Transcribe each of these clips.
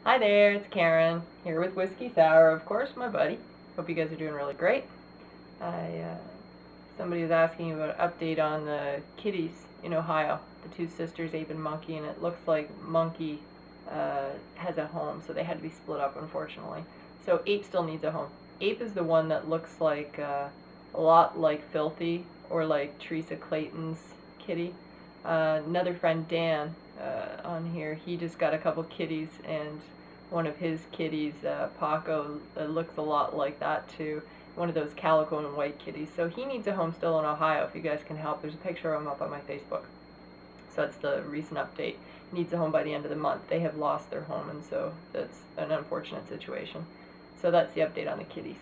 Hi there, it's Karen, here with Whiskey Sour, of course, my buddy. Hope you guys are doing really great. Somebody was asking about an update on the kitties in Ohio, the two sisters, Ape and Monkey, and it looks like Monkey has a home, so they had to be split up, unfortunately. So Ape still needs a home. Ape is the one that looks like a lot like Filthy or like Teresa Clayton's kitty. Another friend, Dan, on here, he just got a couple kitties, and one of his kitties, Paco, looks a lot like that too. One of those calico and white kitties. So he needs a home still in Ohio if you guys can help. There's a picture of him up on my Facebook. So that's the recent update. He needs a home by the end of the month. They have lost their home, and so that's an unfortunate situation. So that's the update on the kitties.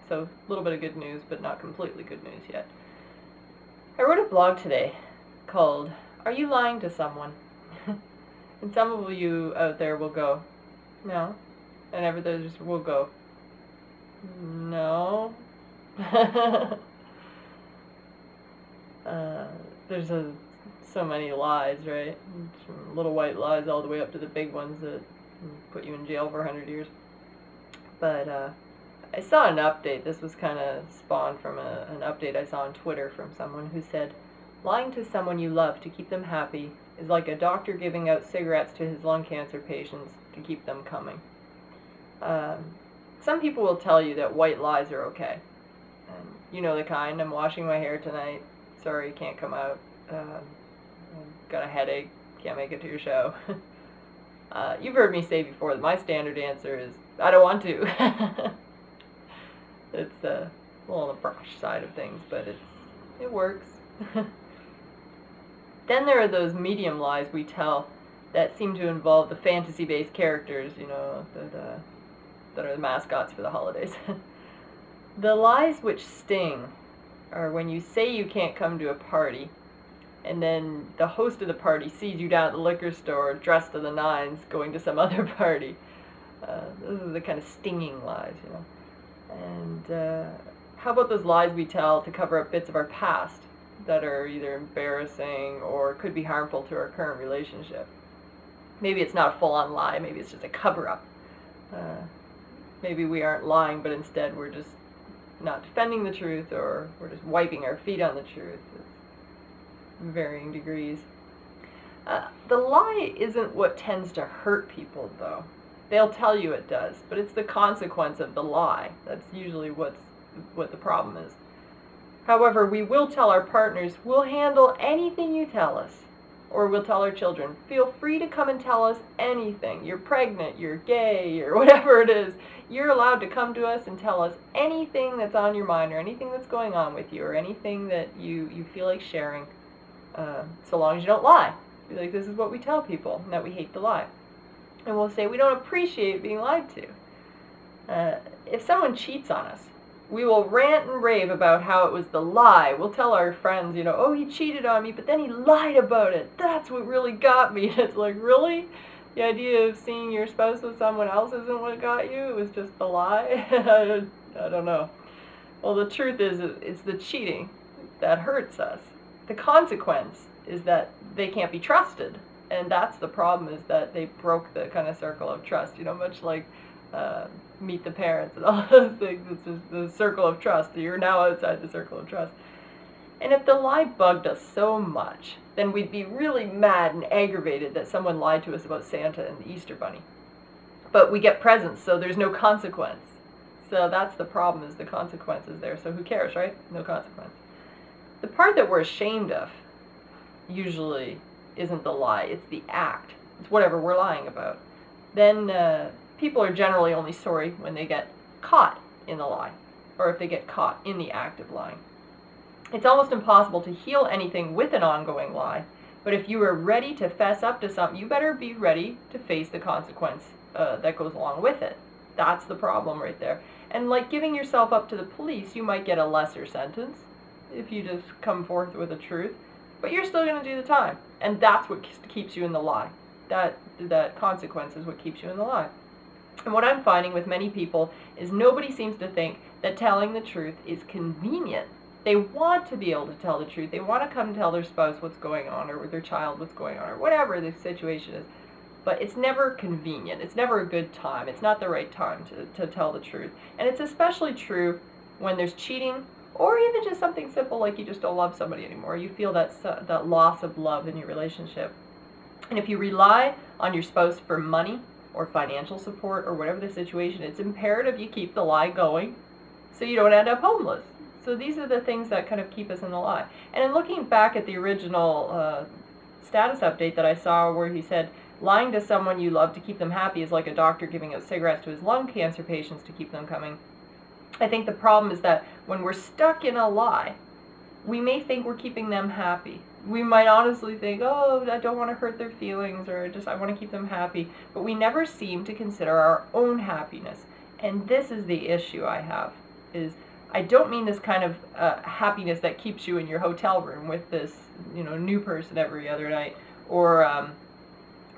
So a little bit of good news, but not completely good news yet. I wrote a blog today called, "Are You Lying to Someone?" And some of you out there will go, "No." And others will go, "No." There's so many lies, right? From little white lies all the way up to the big ones that put you in jail for 100 years. But I saw an update. This was kind of spawned from an update I saw on Twitter from someone who said, "Lying to someone you love to keep them happy is like a doctor giving out cigarettes to his lung cancer patients to keep them coming." Some people will tell you that white lies are okay. And you know the kind. "I'm washing my hair tonight. Sorry, can't come out. Got a headache. Can't make it to your show." You've heard me say before that my standard answer is, "I don't want to." It's a little on the brash side of things, but it works. Then there are those medium lies we tell that seem to involve the fantasy-based characters, that are the mascots for the holidays. The lies which sting are when you say you can't come to a party, and then the host of the party sees you down at the liquor store dressed to the nines going to some other party. Those are the kind of stinging lies, And how about those lies we tell to cover up bits of our past that are either embarrassing or could be harmful to our current relationship? Maybe it's not a full-on lie, maybe it's just a cover-up. Maybe we aren't lying, but instead we're just not defending the truth, or we're just wiping our feet on the truth. It's varying degrees. The lie isn't what tends to hurt people, though. They'll tell you it does, but it's the consequence of the lie. That's usually what the problem is. However, we will tell our partners, "We'll handle anything you tell us." Or we'll tell our children, "Feel free to come and tell us anything. You're pregnant, you're gay, or whatever it is. You're allowed to come to us and tell us anything that's on your mind, or anything that's going on with you, or anything that you feel like sharing, so long as you don't lie." Be like, "This is what we tell people, and that we hate to lie." And we'll say we don't appreciate being lied to. If someone cheats on us, we will rant and rave about how it was the lie. We'll tell our friends, "Oh, he cheated on me, but then he lied about it. That's what really got me." It's like, really? The idea of seeing your spouse with someone else isn't what got you? It was just the lie? I don't know. Well, the truth is, it's the cheating that hurts us. The consequence is that they can't be trusted. And that's the problem, is that they broke the kind of circle of trust, much like Meet the Parents and all those things. It's just the circle of trust. You're now outside the circle of trust. And if the lie bugged us so much, then we'd be really mad and aggravated that someone lied to us about Santa and the Easter Bunny. But we get presents, so there's no consequence. So that's the problem, is the consequence is there. So who cares, right? No consequence. The part that we're ashamed of usually isn't the lie, it's the act. It's whatever we're lying about. Then people are generally only sorry when they get caught in the lie, or if they get caught in the act of lying. It's almost impossible to heal anything with an ongoing lie, but if you are ready to fess up to something, you better be ready to face the consequence that goes along with it. That's the problem right there. And like giving yourself up to the police, you might get a lesser sentence if you just come forth with the truth, but you're still going to do the time. And that's what keeps you in the lie. That consequence is what keeps you in the lie. And what I'm finding with many people is nobody seems to think that telling the truth is convenient. They want to be able to tell the truth. They want to come and tell their spouse what's going on, or with their child what's going on, or whatever the situation is. but it's never convenient. It's never a good time. It's not the right time to tell the truth. And it's especially true when there's cheating, or even just something simple like you just don't love somebody anymore. You feel that loss of love in your relationship. And if you rely on your spouse for money or financial support or whatever the situation, it's imperative you keep the lie going so you don't end up homeless. So these are the things that kind of keep us in the lie. And in looking back at the original status update that I saw where he said, lying to someone you love to keep them happy is like a doctor giving out cigarettes to his lung cancer patients to keep them coming. I think the problem is that when we're stuck in a lie, we may think we're keeping them happy. We might honestly think, oh, I don't want to hurt their feelings, or just I want to keep them happy. But we never seem to consider our own happiness. And this is the issue I have, is I don't mean this kind of happiness that keeps you in your hotel room with this, new person every other night, or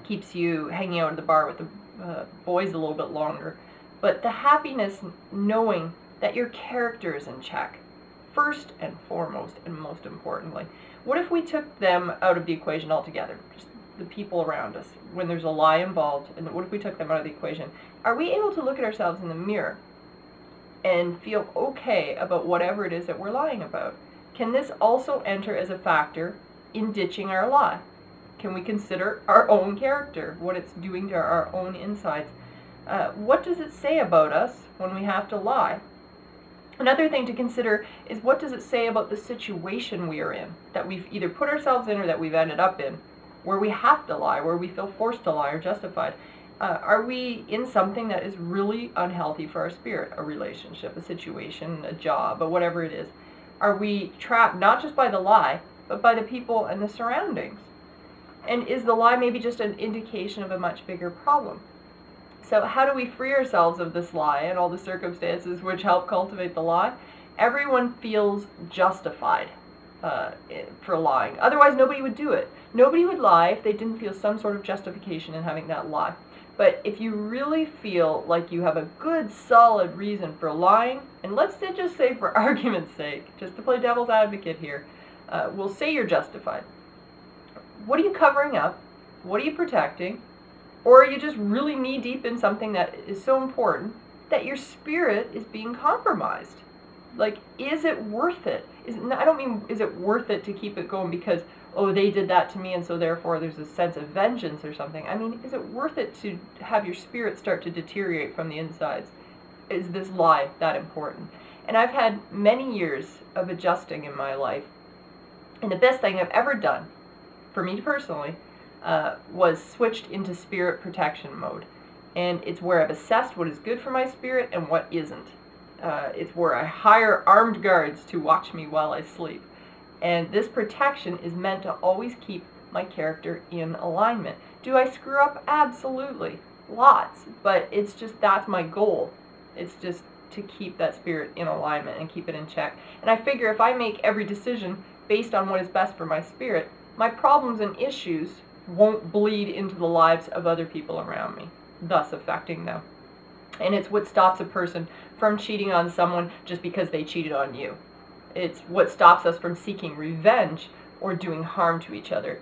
keeps you hanging out at the bar with the boys a little bit longer. But the happiness knowing that your character is in check, first and foremost, and most importantly. What if we took them out of the equation altogether, just the people around us, when there's a lie involved, and what if we took them out of the equation? Are we able to look at ourselves in the mirror and feel okay about whatever it is that we're lying about? Can this also enter as a factor in ditching our lie? Can we consider our own character, what it's doing to our own insides? What does it say about us when we have to lie? Another thing to consider is, what does it say about the situation we are in, that we've either put ourselves in or that we've ended up in, where we have to lie, where we feel forced to lie or justified? Are we in something that is really unhealthy for our spirit, a relationship, a situation, a job, or whatever it is? Are we trapped not just by the lie, but by the people and the surroundings? And is the lie maybe just an indication of a much bigger problem? So how do we free ourselves of this lie and all the circumstances which help cultivate the lie? Everyone feels justified for lying. Otherwise, nobody would do it. Nobody would lie if they didn't feel some sort of justification in having that lie. But if you really feel like you have a good, solid reason for lying, and let's just say for argument's sake, just to play devil's advocate here, we'll say you're justified. What are you covering up? What are you protecting? Or are you just really knee-deep in something that is so important that your spirit is being compromised? Like, is it worth it? I don't mean is it worth it to keep it going because, oh, they did that to me and so therefore there's a sense of vengeance or something. I mean, is it worth it to have your spirit start to deteriorate from the insides? Is this lie that important? And I've had many years of adjusting in my life. And the best thing I've ever done, for me personally, was switched into spirit protection mode. And it's where I've assessed what is good for my spirit and what isn't. It's where I hire armed guards to watch me while I sleep. And this protection is meant to always keep my character in alignment. Do I screw up? Absolutely. Lots. But it's just, that's my goal. It's just to keep that spirit in alignment and keep it in check. And I figure if I make every decision based on what is best for my spirit, my problems and issues won't bleed into the lives of other people around me, thus affecting them. And it's what stops a person from cheating on someone just because they cheated on you. It's what stops us from seeking revenge or doing harm to each other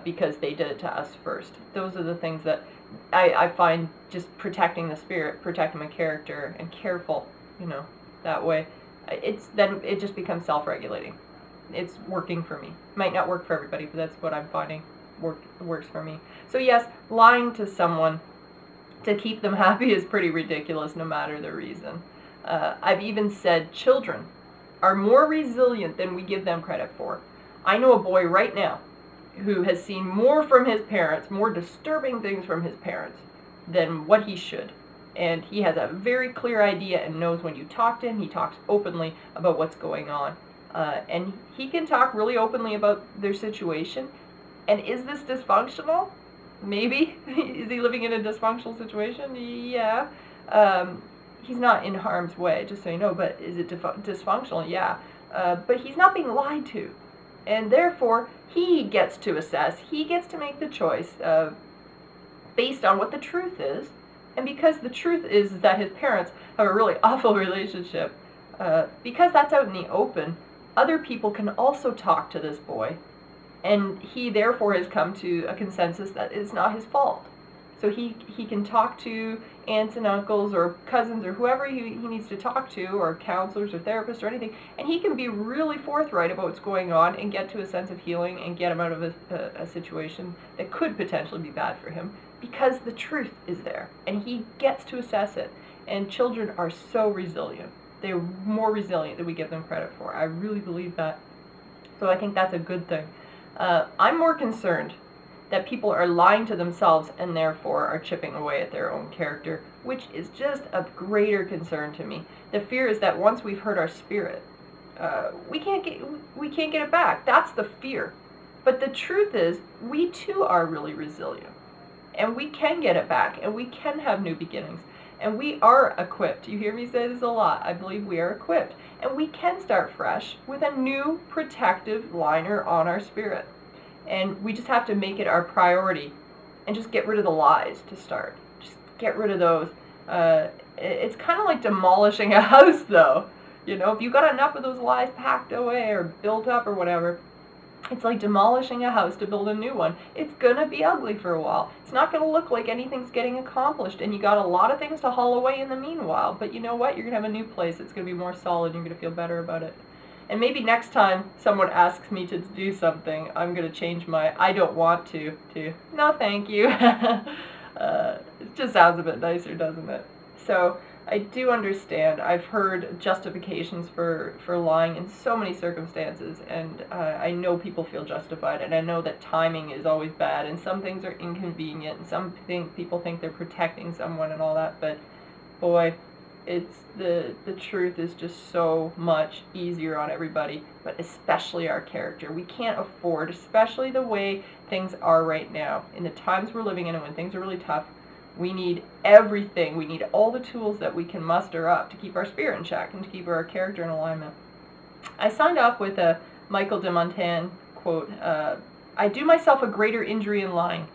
because they did it to us first. Those are the things that I find just protecting the spirit, protecting my character, and careful, that way. Then it just becomes self-regulating. It's working for me. Might not work for everybody, but that's what I'm finding works for me. So yes, lying to someone to keep them happy is pretty ridiculous no matter the reason. I've even said children are more resilient than we give them credit for. I know a boy right now who has seen more from his parents, more disturbing things from his parents than what he should. And he has a very clear idea and knows when you talk to him, he talks openly about what's going on. And he can talk really openly about their situation. And is this dysfunctional? Maybe. Is he living in a dysfunctional situation? Yeah. He's not in harm's way, just so you know, but is it dysfunctional? Yeah. But he's not being lied to. And therefore, he gets to assess, he gets to make the choice based on what the truth is. And because the truth is that his parents have a really awful relationship, because that's out in the open, other people can also talk to this boy. And he therefore has come to a consensus that it's not his fault. So he can talk to aunts and uncles or cousins or whoever he needs to talk to, or counselors or therapists or anything, and he can be really forthright about what's going on and get to a sense of healing and get him out of a situation that could potentially be bad for him, because the truth is there and he gets to assess it. And children are so resilient. They're more resilient than we give them credit for. I really believe that. So I think that's a good thing. I'm more concerned that people are lying to themselves and therefore are chipping away at their own character, which is just a greater concern to me. The fear is that once we've hurt our spirit, we can't get it back. That's the fear. But the truth is, we too are really resilient, and we can get it back, and we can have new beginnings, and we are equipped. You hear me say this a lot. I believe we are equipped, and we can start fresh with a new protective liner on our spirit. And we just have to make it our priority and just get rid of the lies to start. Just get rid of those. It's kind of like demolishing a house, though. You know, if you got enough of those lies packed away or built up or whatever, it's like demolishing a house to build a new one. It's going to be ugly for a while. It's not going to look like anything's getting accomplished, and you got a lot of things to haul away in the meanwhile. But you know what? You're going to have a new place. It's going to be more solid, and you're going to feel better about it. And maybe next time someone asks me to do something, I'm going to change my I don't want to no thank you. It just sounds a bit nicer, doesn't it? So I do understand. I've heard justifications for lying in so many circumstances, and I know people feel justified, and I know that timing is always bad, and some things are inconvenient, and people think they're protecting someone and all that, but boy, it's the truth is just so much easier on everybody, but especially our character. We can't afford, especially the way things are right now, in the times we're living in and when things are really tough, we need everything. We need all the tools that we can muster up to keep our spirit in check and to keep our character in alignment. I signed off with a Michael de Montaigne quote, I do myself a greater injury in lying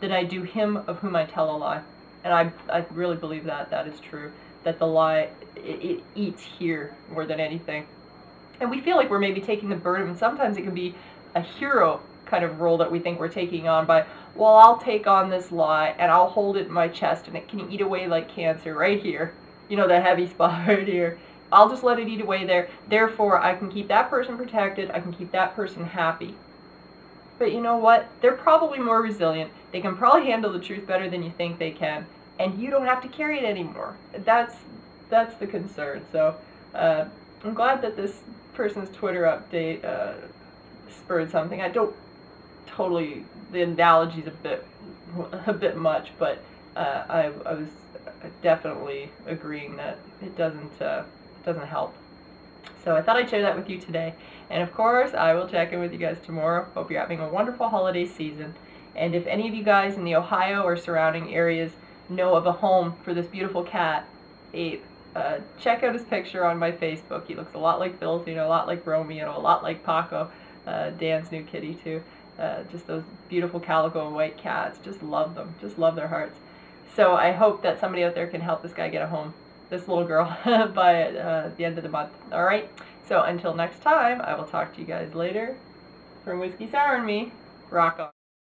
than I do him of whom I tell a lie. And I really believe that is true. That the lie, it eats here more than anything. And we feel like we're maybe taking the burden, and sometimes it can be a hero kind of role that we think we're taking on by, well, I'll take on this lie, and I'll hold it in my chest, and it can eat away like cancer right here. You know, the heavy spot right here. I'll just let it eat away there. Therefore, I can keep that person protected. I can keep that person happy. But you know what? They're probably more resilient. They can probably handle the truth better than you think they can. And you don't have to carry it anymore. That's the concern. So I'm glad that this person's Twitter update spurred something. I don't totally, the analogy's a bit much, but I was definitely agreeing that it doesn't help. So I thought I'd share that with you today. And of course, I will check in with you guys tomorrow. Hope you're having a wonderful holiday season. And if any of you guys in the Ohio or surrounding areas know of a home for this beautiful cat, Ape, check out his picture on my Facebook. He looks a lot like Philistine, a lot like Romeo, a lot like Paco, Dan's new kitty too. Just those beautiful calico and white cats. Just love them. Just love their hearts. So I hope that somebody out there can help this guy get a home, this little girl, by the end of the month. All right? So until next time, I will talk to you guys later. From Whiskey Sour and me, rock on.